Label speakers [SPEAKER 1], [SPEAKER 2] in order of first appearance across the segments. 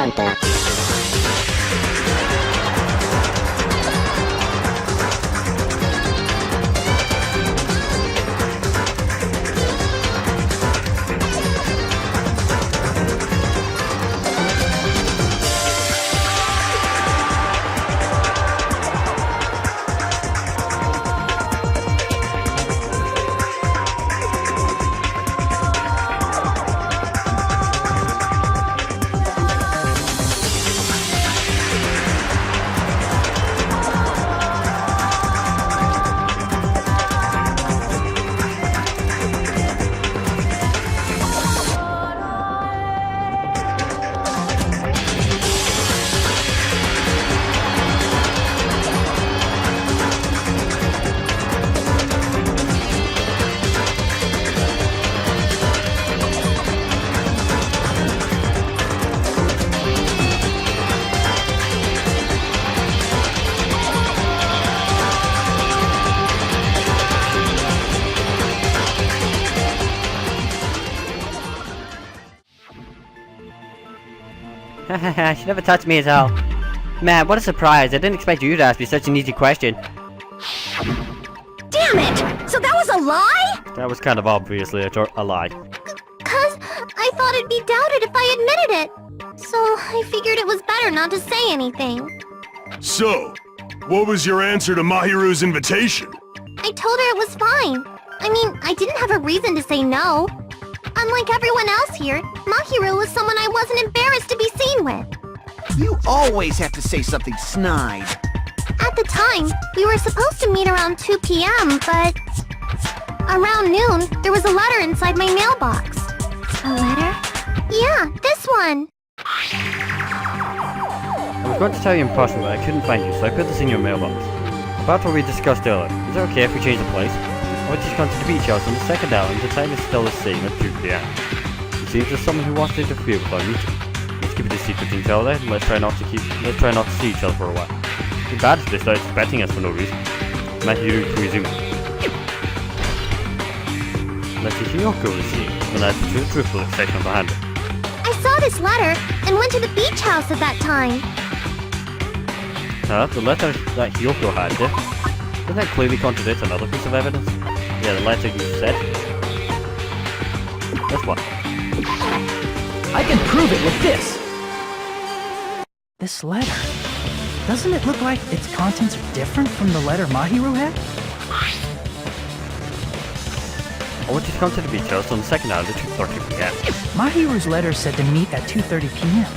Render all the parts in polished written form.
[SPEAKER 1] DanganRonpa.
[SPEAKER 2] She never touched me at all. Man, what a surprise. I didn't expect you to ask me such an easy question.
[SPEAKER 3] Damn it! So that was a lie?
[SPEAKER 2] That was kind of obviously a lie.
[SPEAKER 3] Cause I thought it'd be doubted if I admitted it. So I figured it was better not to say anything.
[SPEAKER 4] So, what was your answer to Mahiru's invitation?
[SPEAKER 3] I told her it was fine. I mean, I didn't have a reason to say no. Unlike everyone else here, Mahiru was someone I wasn't embarrassed to be seen with.
[SPEAKER 5] You always have to say something snide.
[SPEAKER 3] At the time, we were supposed to meet around 2 p.m., but... around noon, there was a letter inside my mailbox. A letter? Yeah, this one.
[SPEAKER 2] I was going to tell you in person, but I couldn't find you, so I put this in your mailbox. About what we discussed earlier, is it okay if we change the place? I want you to come to the beach house on the second island. The time is still the same at 2 p.m. It seems there's someone who wants to interfere with our meeting. Let's keep it a secret until then. Let's try not to see each other for a while. Too bad if they start suspecting us for no reason. Mahiru to resume. Let's see Hiyoko is seen when I put the truthful section of the handle.
[SPEAKER 3] I saw this letter and went to the beach house at that time.
[SPEAKER 2] The letter that Hiyoko had, doesn't that clearly contradict another piece of evidence? Yeah, the letter you said. This one.
[SPEAKER 6] I can prove it with this! This letter. Doesn't it look like its contents are different from the letter Mahiru had?
[SPEAKER 2] I want you to come to the beach house on the second island at 2:30 p.m.
[SPEAKER 6] Mahiru's letter said to meet at 2:30 p.m.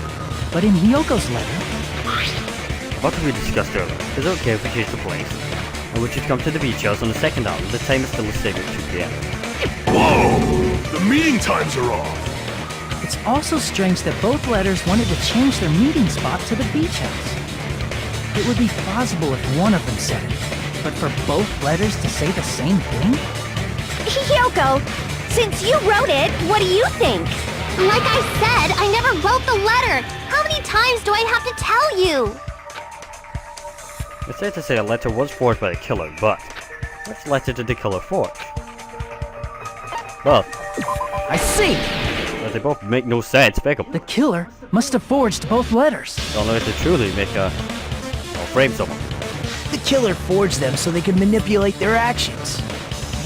[SPEAKER 6] But in Hiyoko's letter...
[SPEAKER 2] What we discussed earlier, is it okay if we change the place? I want you to come to the beach house on the second island. The time is still the same at 2 p.m.
[SPEAKER 4] Whoa! The meeting times are off!
[SPEAKER 6] It's also strange that both letters wanted to change their meeting spot to the beach house. It would be plausible if one of them said it, but for both letters to say the same thing?
[SPEAKER 3] Hiyoko, since you wrote it, what do you think? Like I said, I never wrote the letter. How many times do I have to tell you?
[SPEAKER 2] It's safe to say a letter was forged by the killer, but which letter did the killer forge? Well,
[SPEAKER 6] I see!
[SPEAKER 2] but they both make no sense, pick 'em.
[SPEAKER 6] The killer must have forged both letters.
[SPEAKER 2] Don't know if they truly make or frame someone.
[SPEAKER 5] The killer forged them so they could manipulate their actions.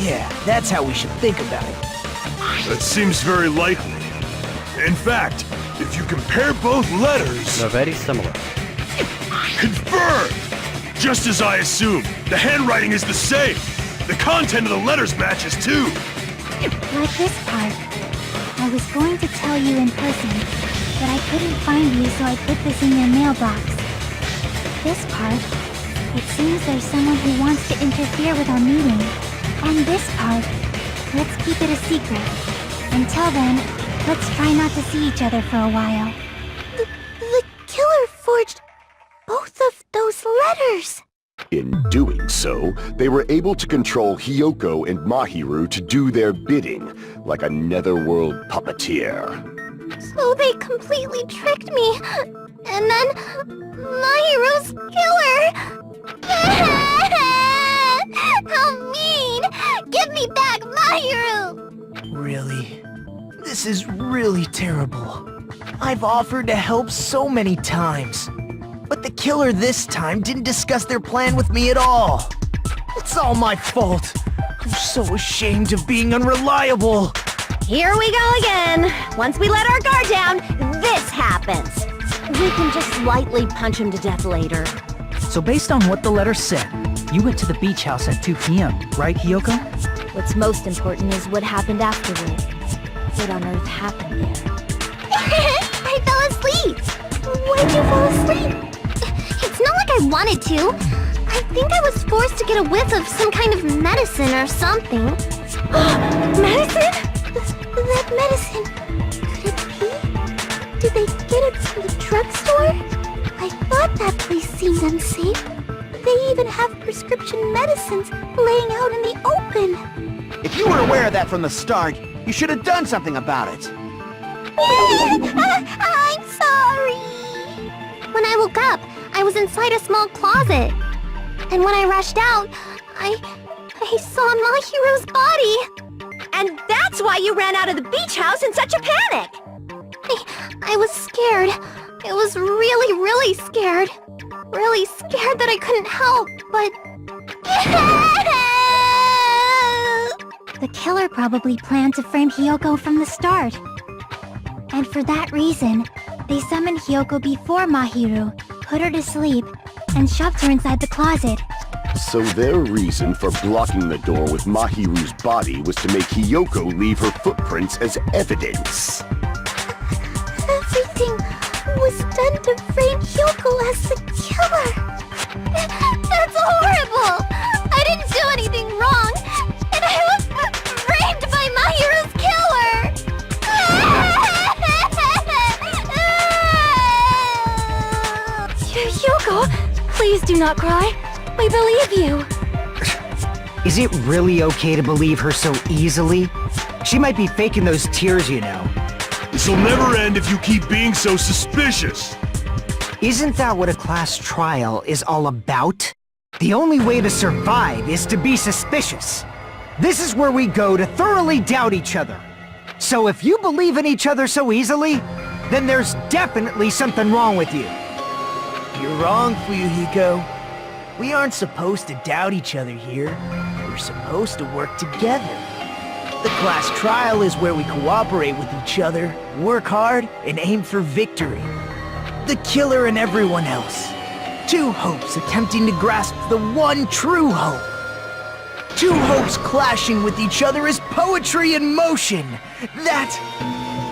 [SPEAKER 5] Yeah, that's how we should think about it.
[SPEAKER 4] That seems very likely. In fact, if you compare both letters...
[SPEAKER 2] They're very similar.
[SPEAKER 4] Confirmed! Just as I assumed, the handwriting is the same. The content of the letters matches too.
[SPEAKER 7] Like this part. I was going to tell you in person, but I couldn't find you, so I put this in your mailbox. This part. It seems there's someone who wants to interfere with our meeting. And this part. Let's keep it a secret. Until then, let's try not to see each other for a while.
[SPEAKER 3] The killer forged both of those letters.
[SPEAKER 8] In doing so, they were able to control Hiyoko and Mahiru to do their bidding, like a netherworld puppeteer.
[SPEAKER 3] So they completely tricked me. And then Mahiru's killer. How mean! Give me back Mahiru!
[SPEAKER 5] Really? This is really terrible. I've offered to help so many times. But the killer this time didn't discuss their plan with me at all. It's all my fault. I'm so ashamed of being unreliable.
[SPEAKER 1] Here we go again. Once we let our guard down, this happens. We can just lightly punch him to death later.
[SPEAKER 6] So based on what the letter said, you went to the beach house at 2 p.m., right, Hiyoko?
[SPEAKER 7] What's most important is what happened afterward. What on earth happened there?
[SPEAKER 3] I fell asleep. Why'd you fall asleep? It's not like I wanted to. I think I was forced to get a whiff of some kind of medicine or something.
[SPEAKER 7] Medicine? That medicine. Could it be? Did they get it from the drugstore? I thought that place seemed unsafe. They even have prescription medicines laying out in the open.
[SPEAKER 9] If you were aware of that from the start, you should have done something about it.
[SPEAKER 3] I'm sorry. When I woke up, I was inside a small closet. And when I rushed out, I saw Mahiru's body.
[SPEAKER 1] And that's why you ran out of the beach house in such a panic!
[SPEAKER 3] I was scared. I was really, really scared. Really scared that I couldn't help, but...
[SPEAKER 7] The killer probably planned to frame Hiyoko from the start. And for that reason, they summoned Hiyoko before Mahiru, put her to sleep, and shoved her inside the closet.
[SPEAKER 8] So their reason for blocking the door with Mahiru's body was to make Hiyoko leave her footprints as evidence.
[SPEAKER 7] Everything was done to frame Hiyoko as the killer.
[SPEAKER 3] That's horrible! I didn't do anything wrong, and I was framed by Mahiru's killer!
[SPEAKER 1] Hiyoko, please do not cry. We believe you.
[SPEAKER 5] Is it really okay to believe her so easily? She might be faking those tears, you know.
[SPEAKER 4] This'll never end if you keep being so suspicious.
[SPEAKER 5] Isn't that what a class trial is all about? The only way to survive is to be suspicious. This is where we go to thoroughly doubt each other. So if you believe in each other so easily, then there's definitely something wrong with you. You're wrong, Fuyuhiko. We aren't supposed to doubt each other here. We're supposed to work together. The class trial is where we cooperate with each other, work hard, and aim for victory. The killer and everyone else. Two hopes attempting to grasp the one true hope. Two hopes clashing with each other is poetry in motion. That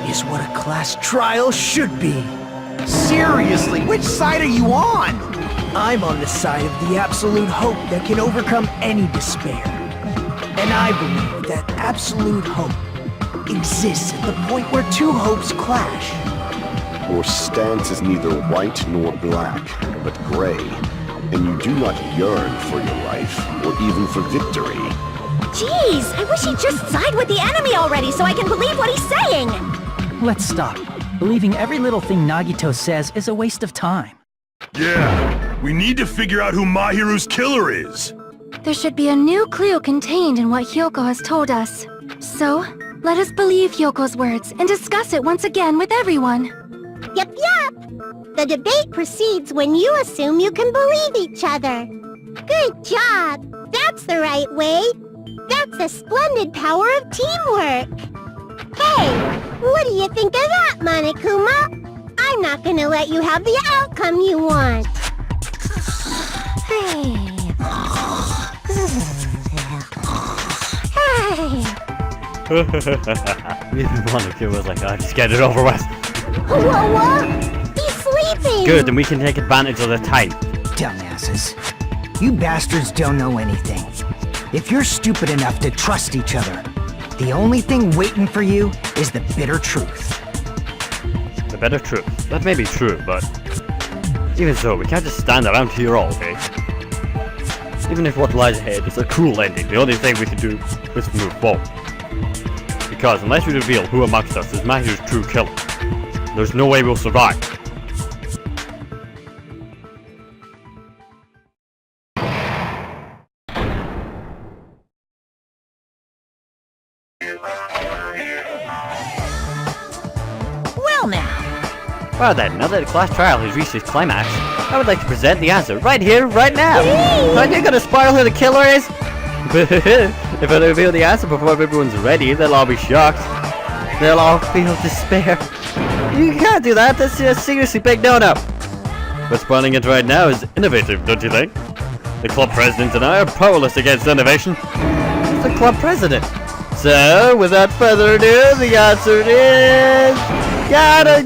[SPEAKER 5] is what a class trial should be.
[SPEAKER 9] Seriously, which side are you on?
[SPEAKER 5] I'm on the side of the absolute hope that can overcome any despair. And I believe that absolute hope exists at the point where two hopes clash.
[SPEAKER 8] Your stance is neither white nor black, but gray, and you do not yearn for your life, or even for victory.
[SPEAKER 1] Jeez, I wish he'd just side with the enemy already so I can believe what he's saying!
[SPEAKER 6] Let's stop. Believing every little thing Nagito says is a waste of time.
[SPEAKER 4] Yeah, we need to figure out who Mahiru's killer is.
[SPEAKER 1] There should be a new clue contained in what Hiyoko has told us. So, let us believe Hyoko's words and discuss it once again with everyone.
[SPEAKER 3] Yep. The debate proceeds when you assume you can believe each other. Good job! That's the right way! That's the splendid power of teamwork! Hey, what do you think of that, Monokuma? I'm not gonna let you have the outcome you want! Hey...
[SPEAKER 2] Even Monaco was like, just get it over with.
[SPEAKER 3] What? He's sleeping!
[SPEAKER 2] Good, then we can take advantage of the time.
[SPEAKER 5] Dumbasses. You bastards don't know anything. If you're stupid enough to trust each other, the only thing waiting for you is the bitter truth.
[SPEAKER 2] The better truth. That may be true, but... even so, we can't just stand around here all day. Even if what lies ahead is a cruel ending, the only thing we can do is move forward. Because unless we reveal who amongst us is Mahiru's true killer, there's no way we'll survive.
[SPEAKER 1] Well now,
[SPEAKER 2] Well then, now that the class trial has reached its climax, I would like to present the answer right here, right now! Are you gonna spoil who the killer is? If I reveal the answer before everyone's ready, they'll all be shocked. They'll all feel despair. You can't do that, that's a seriously big no-no. But spoiling it right now is innovative, don't you think? The club president and I are powerless against innovation. It's the club president. So, without further ado, the answer is...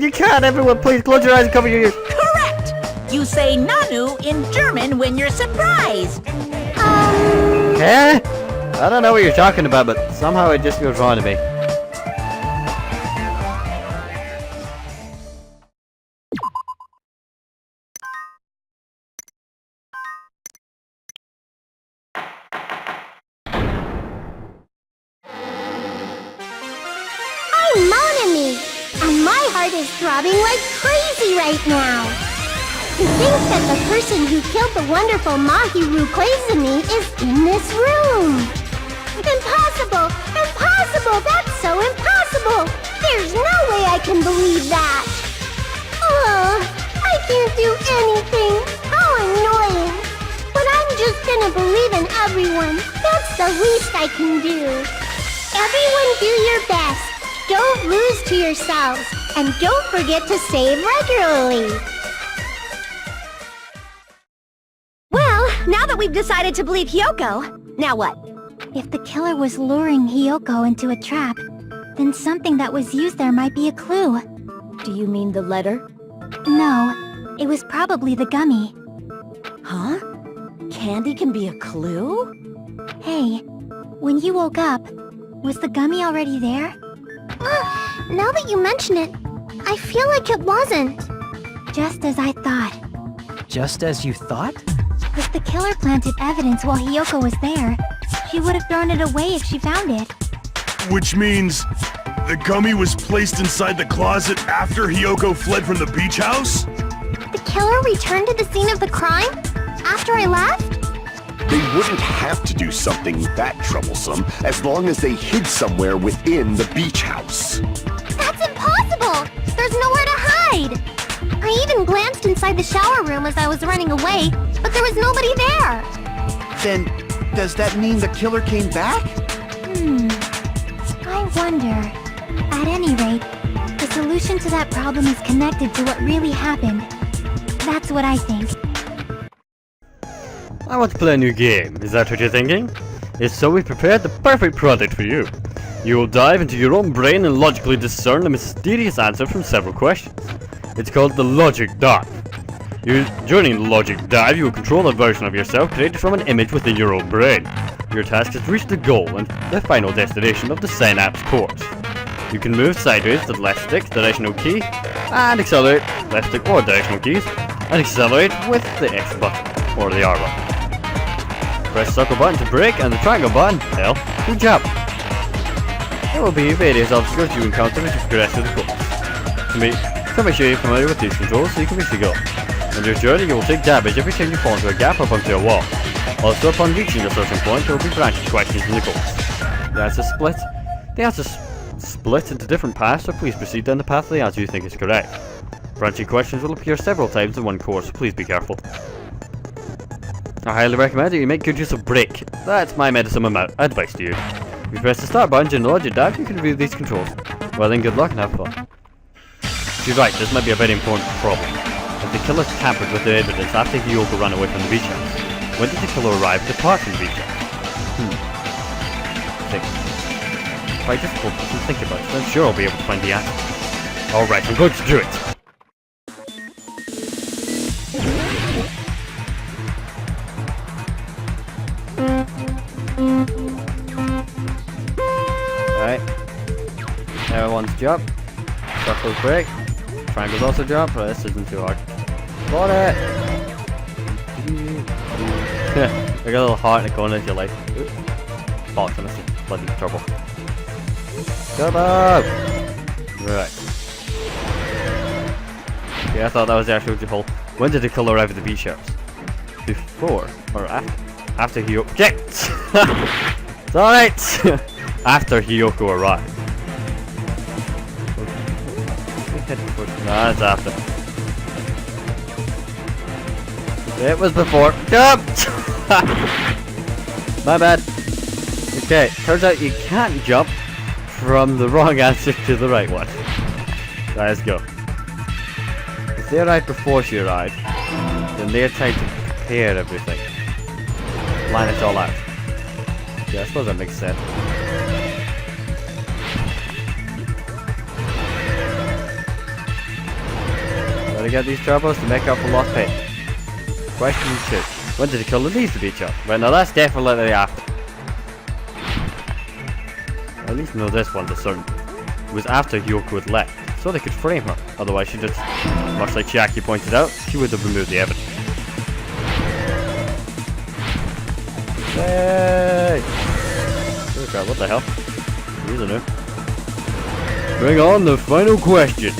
[SPEAKER 2] You can't, everyone please close your eyes and cover your ears.
[SPEAKER 10] Correct! You say Nanu in German when you're surprised.
[SPEAKER 2] Eh? I don't know what you're talking about, but somehow it just feels wrong to me.
[SPEAKER 3] I'm Mon Ami, and my heart is throbbing like crazy right now. To think that the person who killed the wonderful Mahiru Koizumi is in this room. Impossible! Impossible! That's so impossible! There's no way I can believe that! Ugh, I can't do anything! How annoying! But I'm just gonna believe in everyone. That's the least I can do. Everyone do your best. Don't lose to yourselves. And don't forget to save regularly.
[SPEAKER 1] Well, now that we've decided to believe Hiyoko, now what?
[SPEAKER 7] If the killer was luring Hiyoko into a trap, then something that was used there might be a clue.
[SPEAKER 1] Do you mean the letter?
[SPEAKER 7] No, it was probably the gummy.
[SPEAKER 1] Huh? Candy can be a clue?
[SPEAKER 7] Hey, when you woke up, was the gummy already there?
[SPEAKER 3] Now that you mention it, I feel like it wasn't.
[SPEAKER 7] Just as I thought.
[SPEAKER 6] Just as you thought?
[SPEAKER 7] If the killer planted evidence while Hiyoko was there, she would have thrown it away if she found it.
[SPEAKER 4] Which means the gummy was placed inside the closet after Hiyoko fled from the beach house?
[SPEAKER 3] The killer returned to the scene of the crime? After I left?
[SPEAKER 8] They wouldn't have to do something that troublesome as long as they hid somewhere within the beach house.
[SPEAKER 3] That's impossible! There's nowhere to hide! I even glanced inside the shower room as I was running away, but there was nobody there!
[SPEAKER 9] Then, does that mean the killer came back?
[SPEAKER 7] I wonder. At any rate, the solution to that problem is connected to what really happened. That's what I think.
[SPEAKER 2] I want to play a new game, is that what you're thinking? If so, we've prepared the perfect product for you. You will dive into your own brain and logically discern a mysterious answer from several questions. It's called the Logic Dive. During the Logic Dive, you will control a version of yourself created from an image within your own brain. Your task is to reach the goal and the final destination of the synapse course. You can move sideways with the left stick, directional key, and accelerate, left stick or directional keys, and accelerate with the X button, or the R button. Press circle button to brake and the triangle button, L, to jump. There will be various obstacles you encounter as you progress through the course. To make sure you're familiar with these controls so you can reach the goal. On your journey you will take damage every time you fall into a gap or bump into a wall. Also upon reaching a certain point there will be branching questions in the course. The answer split into different paths, so please proceed down the path of the answer you think is correct. Branching questions will appear several times in one course, so please be careful. I highly recommend that you make good use of brake. That's my medicine advice to you. If you press the start button during the Logic Dive, you can review these controls. Well then, good luck and have fun. You're right, this might be a very important problem. If the killer tampered with the evidence after Hiyoko ran away from the beach house, when did the killer arrive and depart from the beach house? Think. Quite difficult to think about, but I'm sure I'll be able to find the answer. Alright, I'm going to do it! Alright. Everyone's jump. Circle's break. Triangle's also jump, but this isn't too hard. Got it! I got a little heart in the corner of your life. Box, I missed it. Bloody turbo. Turbo! Right. Okay, I thought that was the actual hole. When did the killer arrive at the beach house? Before or after? After Hiyoko. It's alright! After Hiyoko arrived. heading for? Nah, it's after. It was before. Jump! My bad. Okay, turns out you can't jump from the wrong answer to the right one. Let's go. If they arrived before she arrived, then they're trying to prepare everything. Line it all out. Yeah, I suppose that makes sense. Gotta get these turbos to make up for lost pay. Question 2. When did the killer leave the beach house? Right, now that's definitely after. At least know this one for certain. It was after Hiyoko had left, so they could frame her. Otherwise she just, much like Jackie pointed out, she would have removed the evidence. Hey! Oh god, what the hell? Here's a new. Bring on the final question.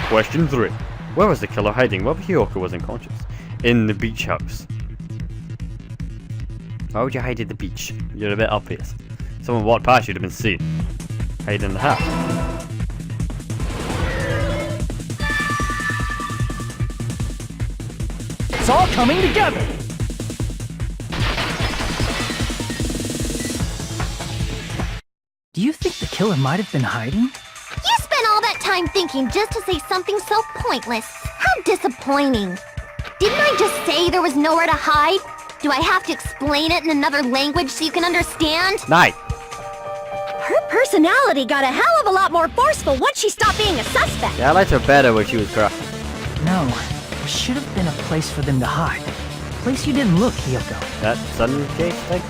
[SPEAKER 2] Question 3. Where was the killer hiding while Hiyoko was unconscious? In the beach house. Why would you hide at the beach? You're a bit obvious. Someone walked past, you'd have been seen. Hide in the house.
[SPEAKER 6] It's all coming together! Do you think the killer might have been hiding?
[SPEAKER 3] You spent all that time thinking just to say something so pointless. How disappointing. Didn't I just say there was nowhere to hide? Do I have to explain it in another language so you can understand?
[SPEAKER 2] Night.
[SPEAKER 3] Her personality got a hell of a lot more forceful once she stopped being a suspect.
[SPEAKER 2] Yeah, I liked her better when she was crafty.
[SPEAKER 6] No, there should have been a place for them to hide. A place you didn't look, Hiyoko.
[SPEAKER 2] That sun case thing?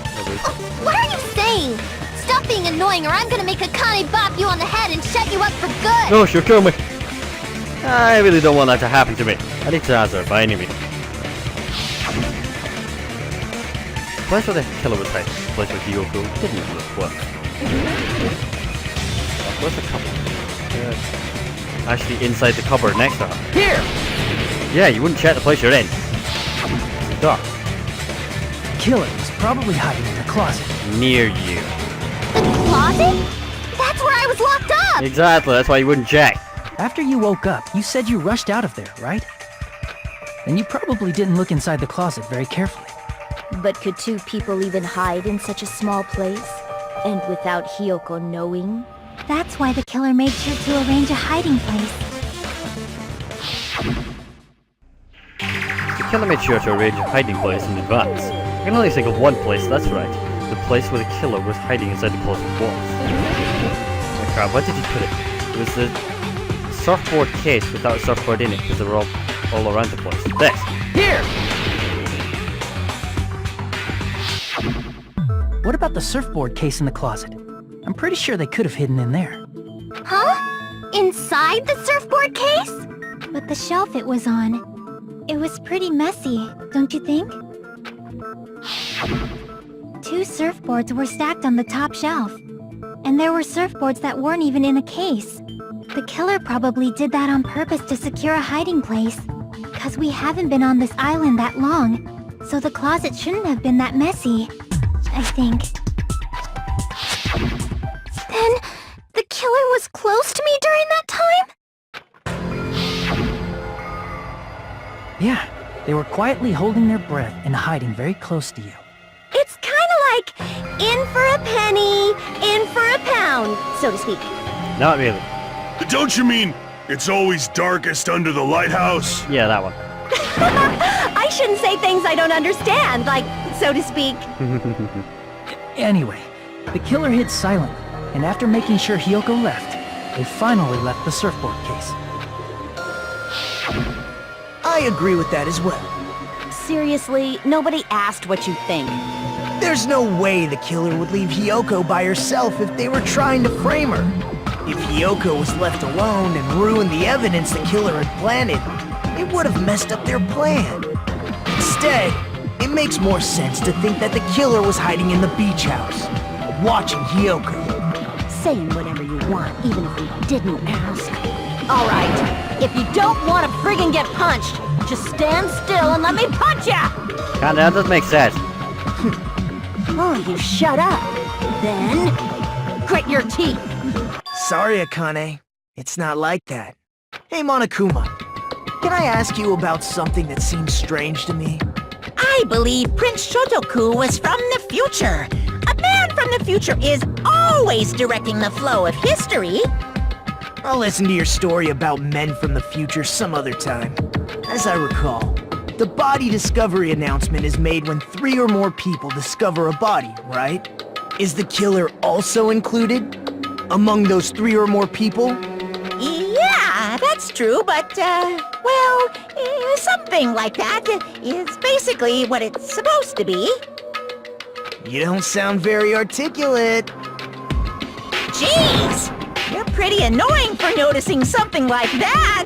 [SPEAKER 3] What are you saying? Stop being annoying or I'm gonna make Akane bop you on the head and shut you up for good!
[SPEAKER 2] No, she'll kill me. I really don't want that to happen to me. I need to answer by any means. The place where the killer was hiding. The place where Hiyoko didn't look well. Where's the cupboard? Actually inside the cupboard next to her.
[SPEAKER 6] Here!
[SPEAKER 2] Yeah, you wouldn't check the place you're in. It's dark.
[SPEAKER 6] The killer was probably hiding in the closet.
[SPEAKER 2] Near you.
[SPEAKER 3] Closet? That's where I was locked up!
[SPEAKER 2] Exactly, that's why you wouldn't check.
[SPEAKER 6] After you woke up, you said you rushed out of there, right? Then you probably didn't look inside the closet very carefully.
[SPEAKER 11] But could two people even hide in such a small place? And without Hiyoko knowing?
[SPEAKER 7] That's why the killer made sure to arrange a hiding place.
[SPEAKER 2] The killer made sure to arrange a hiding place in advance. I can only think of one place, that's right. The place where the killer was hiding inside the closet walls. Oh crap, where did he put it? It was the surfboard case without a surfboard in it, because they were all around the place. This!
[SPEAKER 6] Here! What about the surfboard case in the closet? I'm pretty sure they could have hidden in there.
[SPEAKER 3] Huh? Inside the surfboard case?
[SPEAKER 7] But the shelf it was on, it was pretty messy, don't you think? 2 surfboards were stacked on the top shelf. And there were surfboards that weren't even in a case. The killer probably did that on purpose to secure a hiding place. 'Cause we haven't been on this island that long, so the closet shouldn't have been that messy, I think.
[SPEAKER 3] Then, the killer was close to me during that time?
[SPEAKER 6] Yeah, they were quietly holding their breath and hiding very close to you.
[SPEAKER 3] It's kinda like, in for a penny, in for a pound, so to speak.
[SPEAKER 2] Not really.
[SPEAKER 4] Don't you mean it's always darkest under the lighthouse?
[SPEAKER 2] Yeah, that one.
[SPEAKER 3] I shouldn't say things I don't understand, like, so to speak.
[SPEAKER 6] Anyway, the killer hid silently, and after making sure Hiyoko left, they finally left the surfboard case.
[SPEAKER 9] I agree with that as well.
[SPEAKER 10] Seriously, nobody asked what you think.
[SPEAKER 9] There's no way the killer would leave Hiyoko by herself if they were trying to frame her. If Hiyoko was left alone and ruined the evidence the killer had planted, it would have messed up their plan. Instead, it makes more sense to think that the killer was hiding in the beach house, watching Hiyoko.
[SPEAKER 10] Saying whatever you want, even if we didn't ask. Alright, if you don't want to friggin' get punched, just stand still and let me punch ya!
[SPEAKER 2] Kinda, that does make sense.
[SPEAKER 10] Oh, you shut up. Then, grit your teeth.
[SPEAKER 9] Sorry, Akane. It's not like that. Hey, Monokuma. Can I ask you about something that seems strange to me?
[SPEAKER 10] I believe Prince Shotoku was from the future. A man from the future is always directing the flow of history.
[SPEAKER 9] I'll listen to your story about men from the future some other time. As I recall, the body discovery announcement is made when 3 or more people discover a body, right? Is the killer also included among those 3 or more people?
[SPEAKER 10] Yeah, that's true, but, something like that is basically what it's supposed to be.
[SPEAKER 9] You don't sound very articulate.
[SPEAKER 10] Jeez! You're pretty annoying for noticing something like that!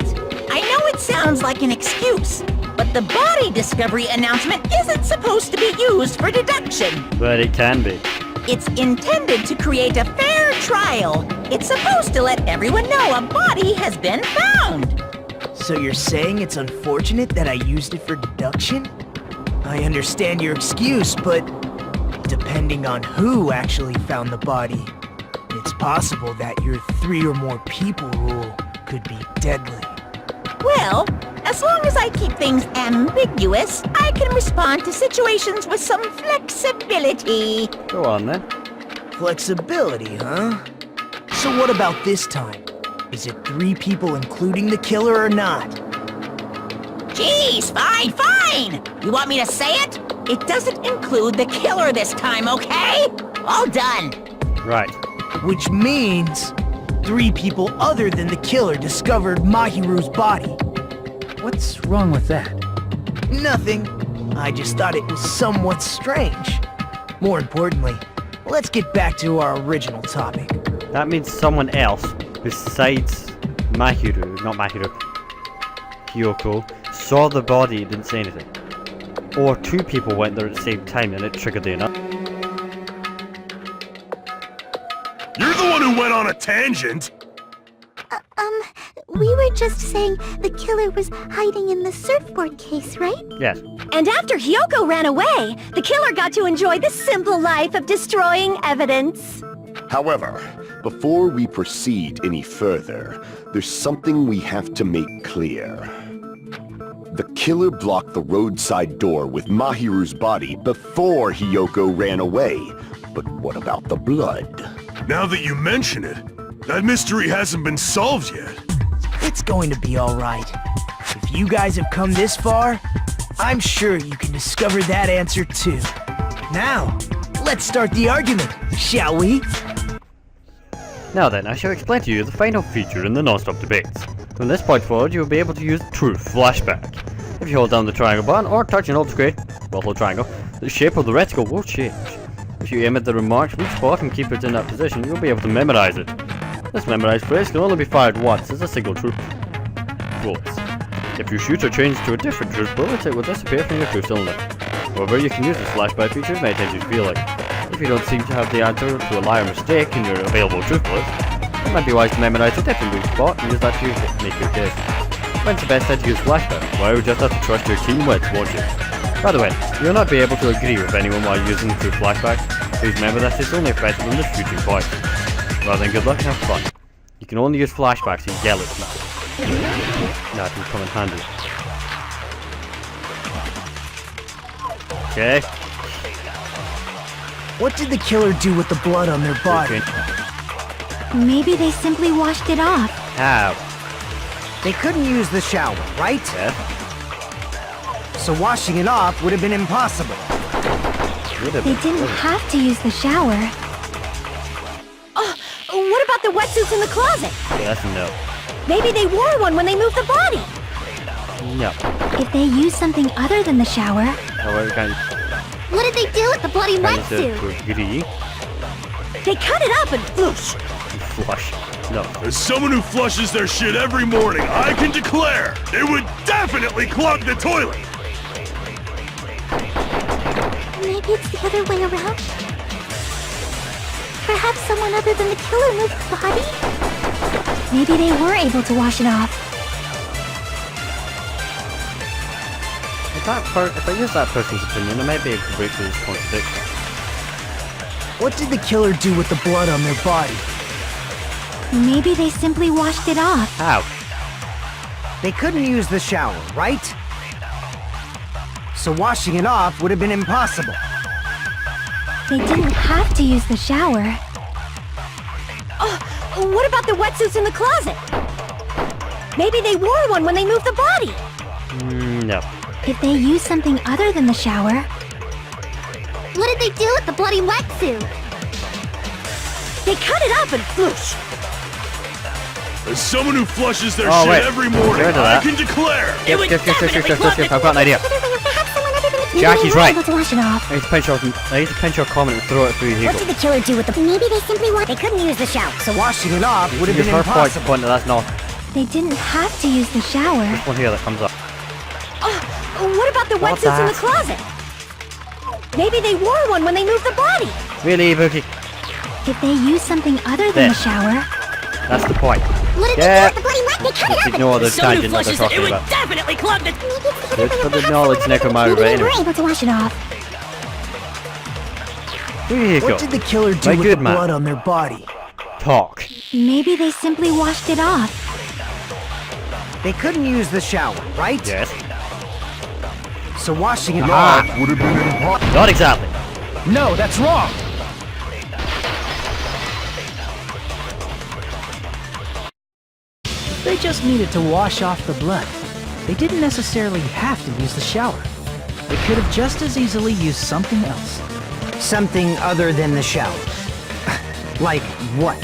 [SPEAKER 10] I know it sounds like an excuse, but the body discovery announcement isn't supposed to be used for deduction.
[SPEAKER 2] But it can be.
[SPEAKER 10] It's intended to create a fair trial. It's supposed to let everyone know a body has been found.
[SPEAKER 9] So you're saying it's unfortunate that I used it for deduction? I understand your excuse, but depending on who actually found the body, it's possible that your 3 or more people rule could be deadly.
[SPEAKER 10] Well, as long as I keep things ambiguous, I can respond to situations with some flexibility.
[SPEAKER 2] Go on then.
[SPEAKER 9] Flexibility, huh? So what about this time? Is it 3 people including the killer or not?
[SPEAKER 10] Jeez, fine! You want me to say it? It doesn't include the killer this time, okay? All done.
[SPEAKER 2] Right.
[SPEAKER 9] Which means 3 people other than the killer discovered Mahiru's body.
[SPEAKER 6] What's wrong with that?
[SPEAKER 9] Nothing. I just thought it was somewhat strange. More importantly, let's get back to our original topic.
[SPEAKER 2] That means someone else besides Hiyoko, saw the body and didn't say anything. Or 2 people went there at the same time and it triggered the enough.
[SPEAKER 4] You're the one who went on a tangent!
[SPEAKER 7] We were just saying the killer was hiding in the surfboard case, right?
[SPEAKER 2] Yes.
[SPEAKER 1] And after Hiyoko ran away, the killer got to enjoy the simple life of destroying evidence.
[SPEAKER 8] However, before we proceed any further, there's something we have to make clear. The killer blocked the roadside door with Mahiru's body before Hiyoko ran away. But what about the blood?
[SPEAKER 4] Now that you mention it, that mystery hasn't been solved yet.
[SPEAKER 9] It's going to be alright. If you guys have come this far, I'm sure you can discover that answer too. Now, let's start the argument, shall we?
[SPEAKER 2] Now then, I shall explain to you the final feature in the non-stop debates. From this point forward, you will be able to use Truth Flashback. If you hold down the triangle button or touch an alt screen, well, hold triangle, the shape of the reticle will change. If you aim at the remarked weak spot and keep it in that position, you'll be able to memorize it. This memorized phrase can only be fired once as a single truth bullet. If you shoot or change to a different truth bullet, it will disappear from your truth cylinder. However, you can use this flashback feature as many times as you feel like. If you don't seem to have the answer to a lie or mistake in your available truth bullets, it might be wise to memorize a different weak spot and use that to make your case. When's the best time to use flashback? Well, you just have to trust your team wits, won't you? By the way, you'll not be able to agree with anyone while using the truth flashback. Please remember that it's only effective in the shooting point. Rather than good luck and have fun. You can only use flashbacks and yell at people. That will come in handy. Okay.
[SPEAKER 9] What did the killer do with the blood on their body?
[SPEAKER 1] Maybe they simply washed it off.
[SPEAKER 2] How?
[SPEAKER 5] They couldn't use the shower, right?
[SPEAKER 2] Yeah.
[SPEAKER 5] So washing it off would have been impossible.
[SPEAKER 1] They didn't have to use the shower. What about the wetsuits in the closet?
[SPEAKER 2] Yeah, that's a no.
[SPEAKER 1] Maybe they wore one when they moved the body.
[SPEAKER 2] No.
[SPEAKER 1] If they used something other than the shower...
[SPEAKER 2] However, kind of
[SPEAKER 7] What did they do with the bloody wetsuit?
[SPEAKER 2] to agree.
[SPEAKER 1] They cut it up and whoosh.
[SPEAKER 2] Flush. No.
[SPEAKER 4] As someone who flushes their shit every morning, I can declare it would definitely clog the toilet!
[SPEAKER 7] Maybe it's the other way around? Perhaps someone other than the killer moved the body?
[SPEAKER 1] Maybe they were able to wash it off.
[SPEAKER 2] If I use that person's opinion, I might be able to break through this contradiction.
[SPEAKER 9] What did the killer do with the blood on their body?
[SPEAKER 1] Maybe they simply washed it off.
[SPEAKER 2] How?
[SPEAKER 5] They couldn't use the shower, right? So washing it off would have been impossible.
[SPEAKER 1] They didn't have to use the shower.
[SPEAKER 3] Oh, what about the wetsuits in the closet? Maybe they wore one when they moved the body.
[SPEAKER 2] No.
[SPEAKER 1] If they used something other than the shower...
[SPEAKER 3] What did they do with the bloody wetsuit? They cut it up and whoosh.
[SPEAKER 4] As someone who flushes their
[SPEAKER 2] Oh,
[SPEAKER 4] shit
[SPEAKER 2] wait.
[SPEAKER 4] every morning,
[SPEAKER 2] Sure to
[SPEAKER 4] I
[SPEAKER 2] that.
[SPEAKER 4] can declare.
[SPEAKER 2] Skip. I've got an idea.
[SPEAKER 1] Maybe
[SPEAKER 2] Jackie's
[SPEAKER 1] they were
[SPEAKER 2] right.
[SPEAKER 1] able to wash it off.
[SPEAKER 2] I need to pinch your comment and throw it through your
[SPEAKER 3] What
[SPEAKER 2] ego.
[SPEAKER 3] did the killer do with the... Maybe they simply They couldn't use the shower.
[SPEAKER 5] So washing it off would have
[SPEAKER 2] Use
[SPEAKER 5] been
[SPEAKER 2] her point to
[SPEAKER 5] impossible.
[SPEAKER 2] point that that's not
[SPEAKER 1] They didn't have to use the shower.
[SPEAKER 2] this one here that comes up.
[SPEAKER 3] What about the
[SPEAKER 2] What
[SPEAKER 3] wetsuits in the
[SPEAKER 2] the-
[SPEAKER 3] closet? Maybe they wore one when they moved the body.
[SPEAKER 2] Really, Bookie?
[SPEAKER 1] If they used something other than the
[SPEAKER 2] There.
[SPEAKER 1] shower...
[SPEAKER 2] That's the point.
[SPEAKER 3] What did
[SPEAKER 2] Yeah.
[SPEAKER 3] they do with the bloody wet? They cut it
[SPEAKER 2] Just
[SPEAKER 3] up
[SPEAKER 2] ignore the
[SPEAKER 10] Someone who
[SPEAKER 2] tangent that they're
[SPEAKER 10] flushes it, it
[SPEAKER 2] talking
[SPEAKER 10] would
[SPEAKER 2] about.
[SPEAKER 10] definitely clog the...
[SPEAKER 2] It's for the knowledge, Necromaru,
[SPEAKER 1] Maybe
[SPEAKER 2] but
[SPEAKER 1] they were
[SPEAKER 2] anyway.
[SPEAKER 1] able to wash it off.
[SPEAKER 2] Here you go.
[SPEAKER 9] What did the killer do
[SPEAKER 2] My
[SPEAKER 9] with
[SPEAKER 2] good
[SPEAKER 9] the
[SPEAKER 2] man.
[SPEAKER 9] blood on their body?
[SPEAKER 2] Talk.
[SPEAKER 1] Maybe they simply washed it off.
[SPEAKER 5] They couldn't use the shower, right?
[SPEAKER 2] Yes.
[SPEAKER 5] So washing it
[SPEAKER 2] Ah.
[SPEAKER 5] off would have been impossible.
[SPEAKER 2] Not exactly.
[SPEAKER 9] No, that's wrong! They just needed to wash off the blood. They didn't necessarily have to use the shower. They could have just as easily used something else.
[SPEAKER 5] Something other than the shower. Like what?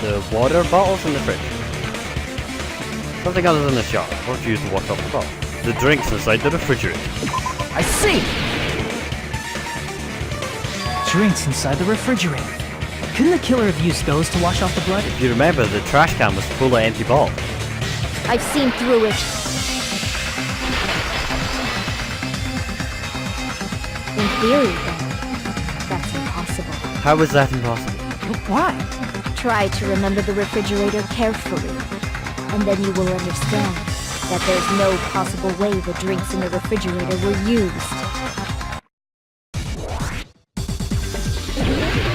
[SPEAKER 2] The water bottles in the fridge. Something other than the shower. What you use to wash off the bottle? The drinks inside the refrigerator.
[SPEAKER 9] I see! Drinks inside the refrigerator. Couldn't the killer have used those to wash off the blood?
[SPEAKER 2] If you remember, the trash can was full of empty bottles.
[SPEAKER 11] I've seen through it. In theory, then, that's impossible.
[SPEAKER 2] How is that impossible?
[SPEAKER 9] Why?
[SPEAKER 11] Try to remember the refrigerator carefully, and then you will understand that there's no possible way the drinks in the refrigerator were used.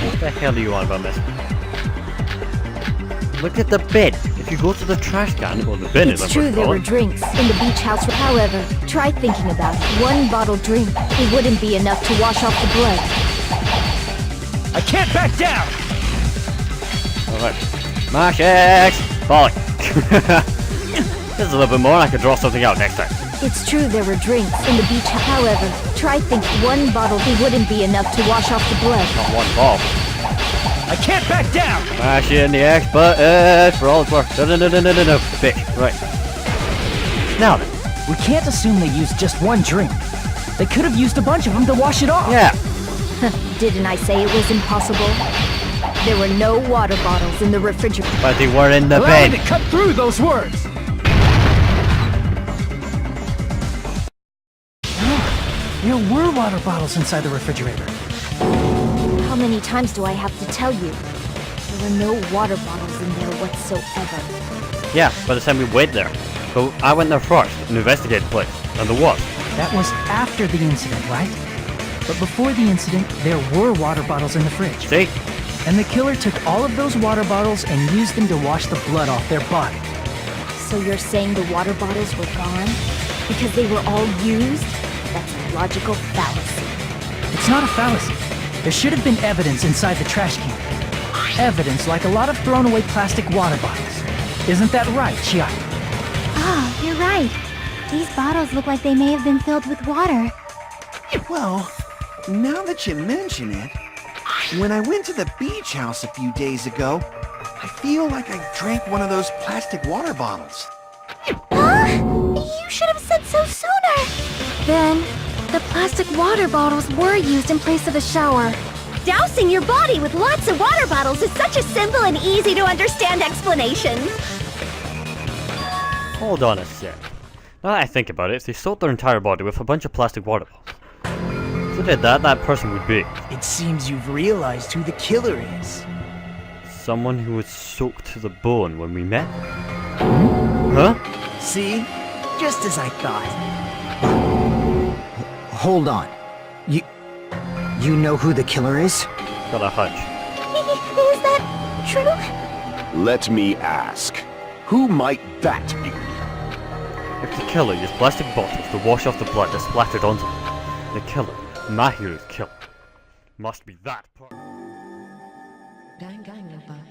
[SPEAKER 2] What the hell are you on about, miss? Look at the bed. If you go to the trash can, or the bin
[SPEAKER 11] It's true there were drinks in the beach house. However, try thinking about it. One bottle drink, it wouldn't be enough to wash off the blood.
[SPEAKER 9] I can't back down!
[SPEAKER 2] Alright. Smash X! Bollock! This is a little bit more, I could draw something out next time.
[SPEAKER 11] It's true there were drinks in the beach. However, try thinking one bottle, it wouldn't be enough to wash off the blood.
[SPEAKER 2] Not one ball.
[SPEAKER 9] I can't back down!
[SPEAKER 2] Smash in the X button for all it's worth. No. Bitch. Right. Now then.
[SPEAKER 9] We can't assume they used just one drink. They could have used a bunch of them to wash it off.
[SPEAKER 2] Yeah.
[SPEAKER 11] Didn't I say it was impossible? There were no water bottles in the refrigerator.
[SPEAKER 2] But they were in the
[SPEAKER 9] Allow
[SPEAKER 2] bed.
[SPEAKER 9] me to cut through those words! There were water bottles inside the refrigerator.
[SPEAKER 11] How many times do I have to tell you? There were no water bottles in there whatsoever.
[SPEAKER 2] Yeah, by the time we went there. But I went there first and investigated the place. And there was.
[SPEAKER 9] That was after the incident, right? But before the incident, there were water bottles in the fridge.
[SPEAKER 2] See?
[SPEAKER 9] And the killer took all of those water bottles and used them to wash the blood off their body.
[SPEAKER 11] So you're saying the water bottles were gone? Because they were all used? That's a logical fallacy.
[SPEAKER 9] It's not a fallacy. There should have been evidence inside the trash can. Evidence like a lot of thrown away plastic water bottles. Isn't that right, Chiaki?
[SPEAKER 1] Ah, you're right. These bottles look like they may have been filled with water.
[SPEAKER 12] Well, now that you mention it, when I went to the beach house a few days ago, I feel like I drank one of those plastic water bottles.
[SPEAKER 1] You should have said so sooner! Then, the plastic water bottles were used in place of a shower.
[SPEAKER 3] Dousing your body with lots of water bottles is such a simple and easy to understand explanation.
[SPEAKER 2] Hold on a sec. Now that I think about it, if they soaked their entire body with a bunch of plastic water bottles, if they did that, that person would be
[SPEAKER 9] It seems you've realized who the killer is.
[SPEAKER 2] someone who was soaked to the bone when we met. Huh?
[SPEAKER 9] See? Just as I thought.
[SPEAKER 5] Hold on. You know who the killer is?
[SPEAKER 2] Got a hunch.
[SPEAKER 3] Is that true?
[SPEAKER 8] Let me ask, who might that be?
[SPEAKER 2] If the killer used plastic bottles to wash off the blood that splattered onto them, the killer, Mahiru's killer, must be that person.
[SPEAKER 13] DanganRonpa.